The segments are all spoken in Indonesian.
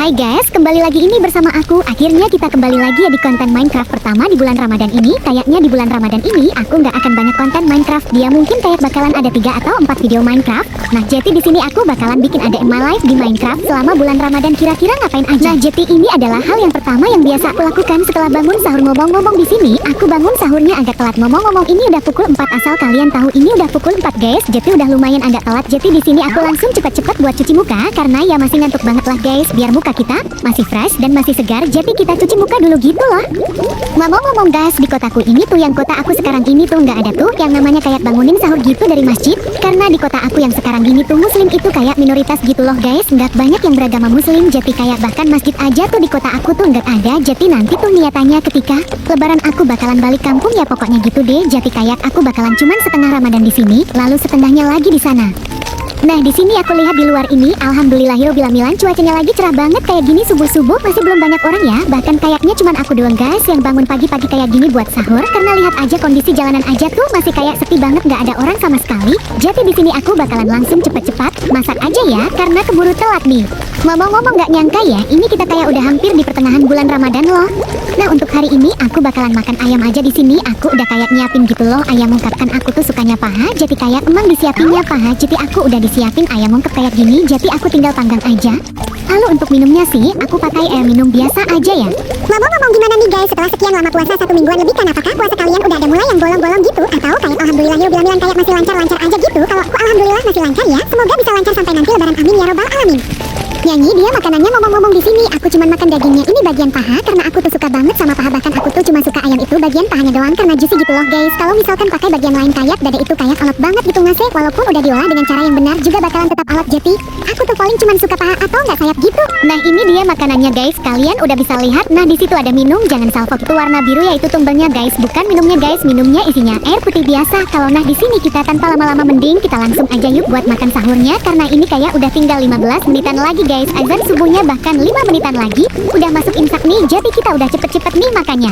Hai guys, kembali lagi ini bersama aku. Akhirnya kita kembali lagi ya di konten Minecraft pertama di bulan Ramadan ini. Kayaknya di bulan Ramadan ini aku nggak akan banyak konten Minecraft. Dia mungkin kayak bakalan ada 3 atau 4 video Minecraft. Nah, jadi di sini aku bakalan bikin ada in my life di Minecraft selama bulan Ramadan. Kira-kira ngapain aja? Nah, jadi ini adalah hal yang pertama yang biasa aku lakukan setelah bangun sahur. Ngomong-ngomong di sini, aku bangun sahurnya agak telat. Ngomong-ngomong ini udah pukul 4 asal kalian tahu ini udah pukul 4 guys. Jadi udah lumayan agak telat. Jadi di sini aku langsung cepet-cepet buat cuci muka karena ya masih ngantuk banget lah guys. Biar muka kita masih fresh dan masih segar, jadi kita cuci muka dulu gitu loh. Ngomong-ngomong guys, di kotaku ini tuh, yang kota aku sekarang ini tuh nggak ada tuh yang namanya kayak bangunin sahur gitu dari masjid. Karena di kota aku yang sekarang ini tuh muslim itu kayak minoritas gitu loh guys. Nggak banyak yang beragama muslim, jadi kayak bahkan masjid aja tuh di kota aku tuh nggak ada. Jadi nanti tuh niatannya ketika lebaran aku bakalan balik kampung ya pokoknya gitu deh. Jadi kayak aku bakalan cuman setengah Ramadan di sini, lalu setengahnya lagi di sana. Nah, di sini aku lihat di luar ini, alhamdulillahirobbilalamin, cuacanya lagi cerah banget kayak gini subuh-subuh, masih belum banyak orang ya. Bahkan kayaknya cuman aku doang guys yang bangun pagi-pagi kayak gini buat sahur. Karena lihat aja kondisi jalanan aja tuh masih kayak sepi banget, nggak ada orang sama sekali. Jadi di sini aku bakalan langsung cepet-cepet masak aja ya, karena keburu telat nih. Ngomong-ngomong nggak nyangka ya, ini kita kayak udah hampir di pertengahan bulan Ramadan loh. Nah, untuk hari ini aku bakalan makan ayam aja di sini. Aku udah kayak nyiapin gitu loh ayam ungkep, kan aku tuh sukanya paha. Jadi kayak emang disiapinnya paha. Jadi aku udah disiapin ayam ungkep kayak gini. Jadi aku tinggal panggang aja. Lalu untuk minumnya sih, aku pakai air minum biasa aja ya. Ngomong-ngomong gimana nih guys, setelah sekian lama puasa 1 mingguan lebih kan, apakah puasa kalian udah ada mulai yang bolong-bolong gitu? Atau kayak alhamdulillahirobbilalamin kayak masih lancar-lancar aja gitu? Kalau aku alhamdulillah masih lancar ya, semoga bisa lancar sampai nanti lebaran, amin ya robbal alamin. Nyanyi dia makanannya. Ngomong-ngomong di sini aku cuman makan dagingnya ini bagian paha karena aku tuh suka banget sama paha. Bahkan aku tuh cuma suka ayam itu bagian pahanya doang karena juicy gitu loh guys. Kalau misalkan pakai bagian lain kayak dada itu kayak alot banget gitu ngasih. Walaupun udah diolah dengan cara yang benar juga bakalan tetap alot. Jadi aku tuh paling cuman suka paha atau nggak sayap gitu. Nah, ini dia makanannya guys. Kalian udah bisa lihat. Nah, di situ ada minum, jangan salfok itu warna biru yaitu tumbalnya guys. Bukan minumnya guys, minumnya isinya air putih biasa. Kalau nah di sini kita tanpa lama-lama mending kita langsung aja yuk buat makan sahurnya karena ini kayak udah tinggal 15 menitan lagi guys. Azan subuhnya bahkan 5 menitan lagi udah masuk imsak nih. Jadi kita udah cepet-cepet nih makannya.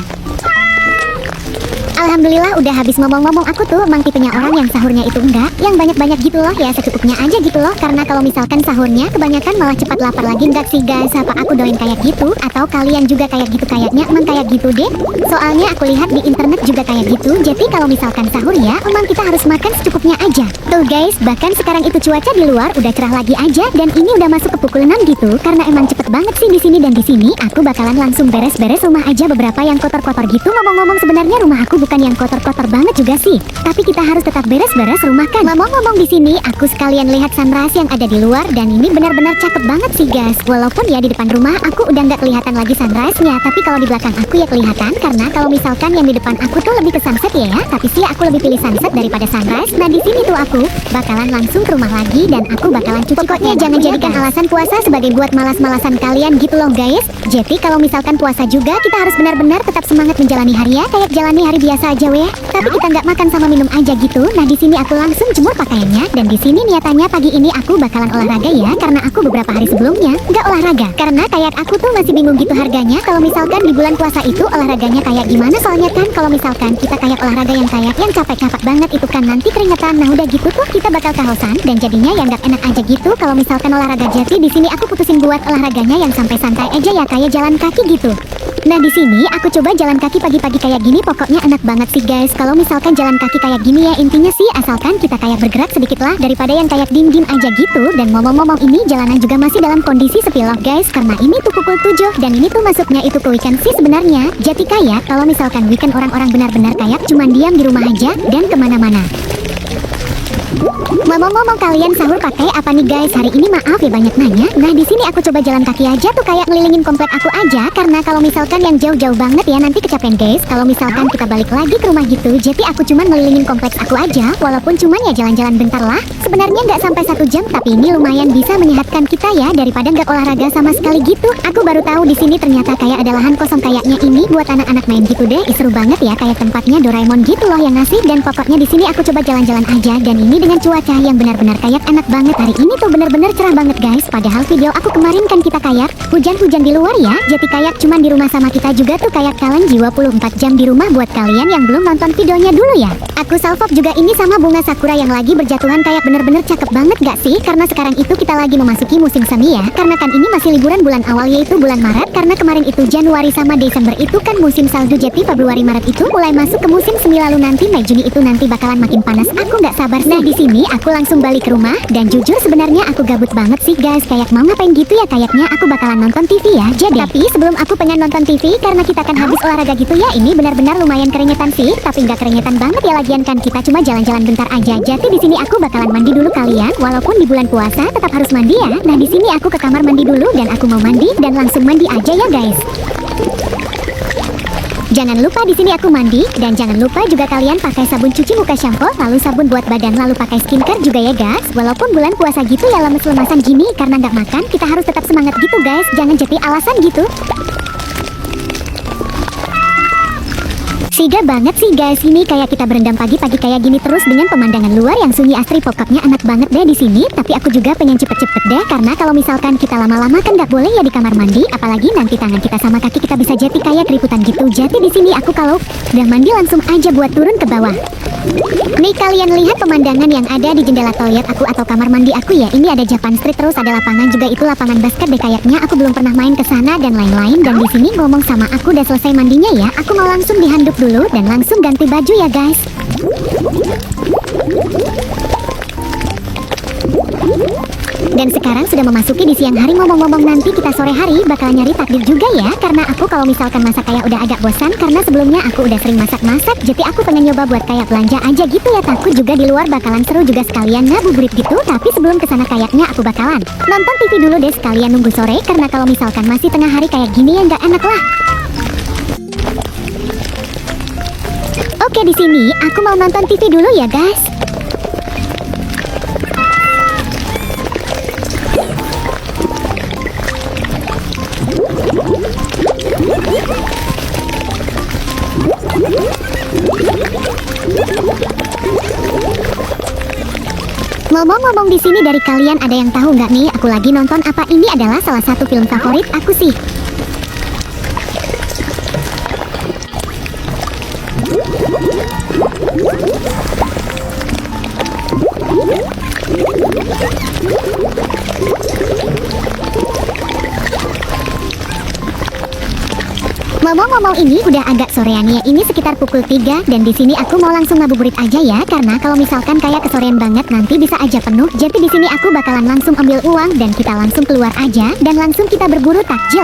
Alhamdulillah udah habis. Ngomong-ngomong aku tuh emang tipenya orang yang sahurnya itu enggak yang banyak-banyak gitu loh ya, secukupnya aja gitu loh. Karena kalau misalkan sahurnya kebanyakan malah cepat lapar lagi. Enggak sih guys, apa aku doain kayak gitu? Atau kalian juga kayak gitu? Kayaknya emang kayak gitu deh. Soalnya aku lihat di internet juga kayak gitu. Jadi kalau misalkan sahur ya emang kita harus makan secukupnya aja. Tuh guys, bahkan sekarang itu cuaca di luar udah cerah lagi aja dan ini udah masuk ke pukul 6 gitu. Karena emang cepet banget sih di sini. Dan di sini aku bakalan langsung beres-beres rumah aja beberapa yang kotor-kotor gitu. Ngomong-ngomong sebenarnya rumah aku bukan yang kotor-kotor banget juga sih, tapi kita harus tetap beres-beres rumah kan. Ngomong-ngomong di sini aku sekalian lihat sunrise yang ada di luar dan ini benar-benar cakep banget sih guys. Walaupun ya di depan rumah aku udah nggak kelihatan lagi sunrise-nya, tapi kalau di belakang aku ya kelihatan. Karena kalau misalkan yang di depan aku tuh lebih ke sunset ya, tapi sih aku lebih pilih sunset daripada sunrise. Nah, di sini tuh aku bakalan langsung ke rumah lagi dan aku bakalan cuci. Pokoknya jangan jadikan alasan puasa sebagai buat malas-malasan kalian gitu loh guys. Jadi kalau misalkan puasa juga kita harus benar-benar tetap semangat menjalani hari ya, kayak jalani hari biasa aja weh. Tapi kita nggak makan sama minum aja gitu. Nah, di sini aku langsung jemur pakaiannya dan di sini niatannya pagi ini aku bakalan olahraga ya, karena aku beberapa hari sebelumnya nggak olahraga karena kayak aku tuh masih bingung gitu harganya kalau misalkan di bulan puasa itu olahraganya kayak gimana. Soalnya kan kalau misalkan kita kayak olahraga yang capek-capek banget itu kan nanti keringetan. Nah, udah gitu tuh kita bakal kehausan dan jadinya yang nggak enak aja gitu kalau misalkan olahraga. Jadi di sini aku putusin buat olahraganya yang sampai santai aja ya, kayak jalan kaki gitu. Nah, di sini aku coba jalan kaki pagi-pagi kayak gini, pokoknya enak banget sih guys. Kalau misalkan jalan kaki kayak gini ya, intinya sih asalkan kita kayak bergerak sedikit lah daripada yang kayak diem-diem aja gitu. Dan ngomong-ngomong ini jalanan juga masih dalam kondisi sepi loh guys, karena ini tuh pukul 7 dan ini tuh masuknya itu ke weekend sih sebenarnya. Jadi kayak kalau misalkan weekend orang-orang benar-benar kayak cuman diam di rumah aja dan kemana-mana. Ngomong-ngomong kalian sahur pakai apa nih guys? Hari ini maaf ya banyak nanya. Nah, di sini aku coba jalan kaki aja tuh kayak ngelilingin komplek aku aja karena kalau misalkan yang jauh-jauh banget ya nanti kecapean guys. Kalau misalkan kita balik lagi ke rumah gitu, jadi aku cuman ngelilingin kompleks aku aja. Walaupun cuman ya jalan-jalan bentar lah. Sebenarnya nggak sampai 1 jam, tapi ini lumayan bisa menyehatkan kita ya daripada nggak olahraga sama sekali gitu. Aku baru tahu di sini ternyata kayak ada lahan kosong kayaknya ini buat anak-anak main gitu deh. Seru banget ya, kayak tempatnya Doraemon gitu loh yang ngasih. Dan pokoknya di sini aku coba jalan-jalan aja dan ini dengan dengan cuaca yang benar-benar kayak enak banget. Hari ini tuh benar-benar cerah banget guys. Padahal video aku kemarin kan kita kayak hujan-hujan di luar ya. Jadi kayak cuman di rumah sama kita juga tuh kayak kalian 24 jam di rumah. Buat kalian yang belum nonton videonya dulu ya. Aku salvok juga ini sama bunga sakura yang lagi berjatuhan, kayak bener-bener cakep banget gak sih? Karena sekarang itu kita lagi memasuki musim semi ya. Karena kan ini masih liburan bulan awal yaitu bulan Maret. Karena kemarin itu Januari sama Desember itu kan musim salju. Jadi Februari Maret itu mulai masuk ke musim semi, lalu nanti Mei Juni itu nanti bakalan makin panas. Aku nggak sabar. Nah di sini aku langsung balik ke rumah dan jujur sebenarnya aku gabut banget sih guys. Kayak mau ngapain gitu ya, kayaknya aku bakalan nonton TV ya. Jadi tapi sebelum aku pengen nonton TV karena kita kan habis olahraga gitu ya. Ini benar-benar lumayan keringetan sih, tapi nggak keringetan banget ya, lagian kan kita cuma jalan-jalan bentar aja. Jadi di sini aku bakalan mandi dulu kalian. Walaupun di bulan puasa tetap harus mandi ya. Nah di sini aku ke kamar mandi dulu dan aku mau mandi dan langsung mandi aja ya guys. Jangan lupa di sini aku mandi dan jangan lupa juga kalian pakai sabun cuci muka shampoo, lalu sabun buat badan, lalu pakai skincare juga ya guys. Walaupun bulan puasa gitu ya lemes-lemasan gini karena nggak makan, kita harus tetap semangat gitu guys. Jangan jadi alasan gitu. Siga banget sih guys, ini kayak kita berendam pagi-pagi kayak gini terus dengan pemandangan luar yang sunyi asri. Pokoknya enak banget deh di sini. Tapi aku juga pengen cepet-cepet deh karena kalau misalkan kita lama-lama kan nggak boleh ya di kamar mandi. Apalagi nanti tangan kita sama kaki kita bisa jadi kayak keriputan gitu. Jadi di sini aku kalau udah mandi langsung aja buat turun ke bawah. Nih kalian lihat pemandangan yang ada di jendela toilet aku atau kamar mandi aku ya. Ini ada Japan Street, terus ada lapangan juga, itu lapangan basket deh kayaknya. Aku belum pernah main ke sana dan lain-lain. Dan di sini ngomong sama aku udah selesai mandinya ya. Aku mau langsung dihanduk dulu dan langsung ganti baju ya guys. Dan sekarang sudah memasuki di siang hari. Ngomong-ngomong nanti kita sore hari bakal nyari takdir juga ya. Karena aku kalau misalkan masak kayak udah agak bosan, karena sebelumnya aku udah sering masak-masak. Jadi aku pengen nyoba buat kayak belanja aja gitu ya. Takut juga di luar bakalan seru juga sekalian ngabuburit gitu. Tapi sebelum kesana kayaknya aku bakalan nonton TV dulu deh sekalian nunggu sore. Karena kalau misalkan masih tengah hari kayak gini ya nggak enak lah. Oke di sini aku mau nonton TV dulu ya guys. Ngomong-ngomong di sini dari kalian ada yang tahu nggak nih aku lagi nonton apa? Ini adalah salah satu film favorit aku sih. Ngomong-ngomong ini udah agak sorean ya. Ini sekitar pukul 3 dan di sini aku mau langsung ngabuburit aja ya. Karena kalau misalkan kayak kesorean banget nanti bisa aja penuh. Jadi di sini aku bakalan langsung ambil uang dan kita langsung keluar aja dan langsung kita berburu takjil.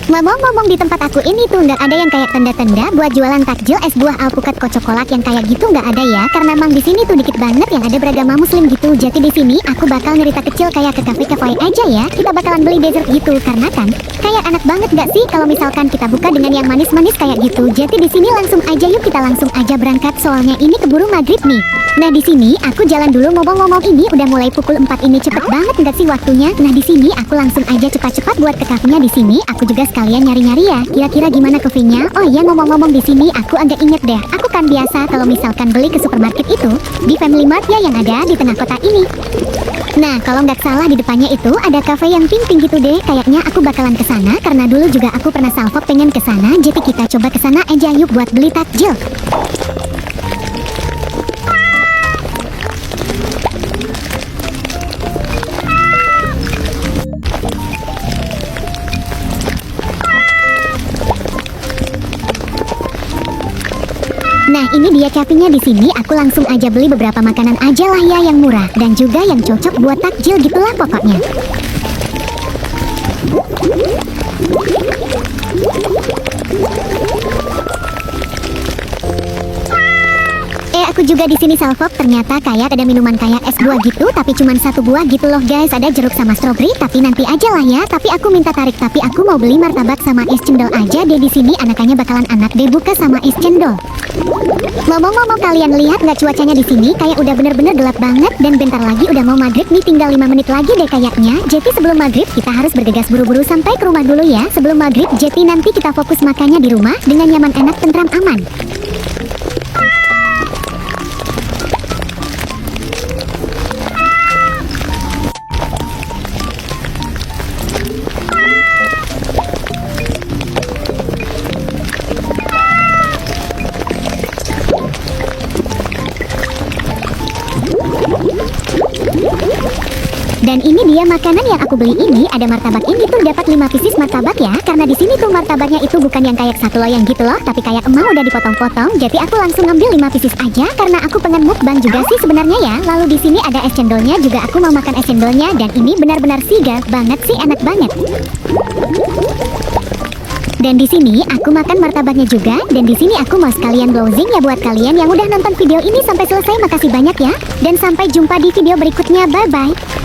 Ngomong-ngomong di tempat aku ini tuh nggak ada yang kayak tenda-tenda buat jualan takjil es buah alpukat kocokolak yang kayak gitu, nggak ada ya. Karena emang di sini tuh dikit banget yang ada beragama muslim gitu. Jadi di sini aku bakal ngerita kecil kayak ke cafe aja ya. Kita bakalan beli dessert gitu karena kan kayak enak banget gak sih kalau misalkan kita buka dengan yang manis-manis kayak gitu. Jadi di sini langsung aja yuk kita langsung aja berangkat soalnya ini keburu maghrib nih. Nah di sini aku jalan dulu. Ngomong-ngomong ini udah mulai pukul 4 ini, cepet banget nggak sih waktunya? Nah di sini aku langsung aja cepat-cepat buat ke cafe-nya. Di sini aku juga sekalian nyari-nyari ya. Kira-kira gimana cafe-nya? Oh iya ngomong-ngomong di sini aku agak inget deh. Aku kan biasa kalau misalkan beli ke supermarket itu di Family Mart ya yang ada di tengah kota ini. Nah kalau nggak salah di depannya itu ada cafe yang pink-pink gitu deh. Kayaknya aku bakalan kesana karena dulu juga aku pernah salvok pengen kesana. Jadi kita coba kesana aja yuk buat beli takjil. Nah ini dia cafe-nya. Di sini aku langsung aja beli beberapa makanan aja lah ya yang murah dan juga yang cocok buat takjil gitulah pokoknya. Aku juga di sini salvok, ternyata kayak ada minuman kayak es buah gitu, tapi cuman satu buah gitu loh guys. Ada jeruk sama strawberry, tapi nanti aja lah ya. Tapi aku minta tarik, tapi aku mau beli martabak sama es cendol aja deh. Di sini anakannya bakalan anak deh buka sama es cendol. Ngomong-ngomong kalian lihat nggak cuacanya di sini kayak udah bener-bener gelap banget dan bentar lagi udah mau maghrib nih, tinggal 5 menit lagi deh kayaknya. Jadi sebelum maghrib kita harus bergegas buru-buru sampai ke rumah dulu ya sebelum maghrib. Jadi nanti kita fokus makannya di rumah dengan nyaman, enak, tentram, aman. Dan ini dia makanan yang aku beli ini. Ada martabak ini tuh dapat 5 pieces martabak ya. Karena di sini tuh martabaknya itu bukan yang kayak satu loyang gitu loh, tapi kayak emang udah dipotong-potong. Jadi aku langsung ngambil 5 pieces aja karena aku pengen mukbang juga sih sebenarnya ya. Lalu di sini ada es cendolnya juga, aku mau makan es cendolnya dan ini benar-benar siga banget sih, enak banget. Dan di sini aku makan martabaknya juga. Dan di sini aku mau sekalian browsing ya buat kalian yang udah nonton video ini sampai selesai. Makasih banyak ya. Dan sampai jumpa di video berikutnya. Bye bye.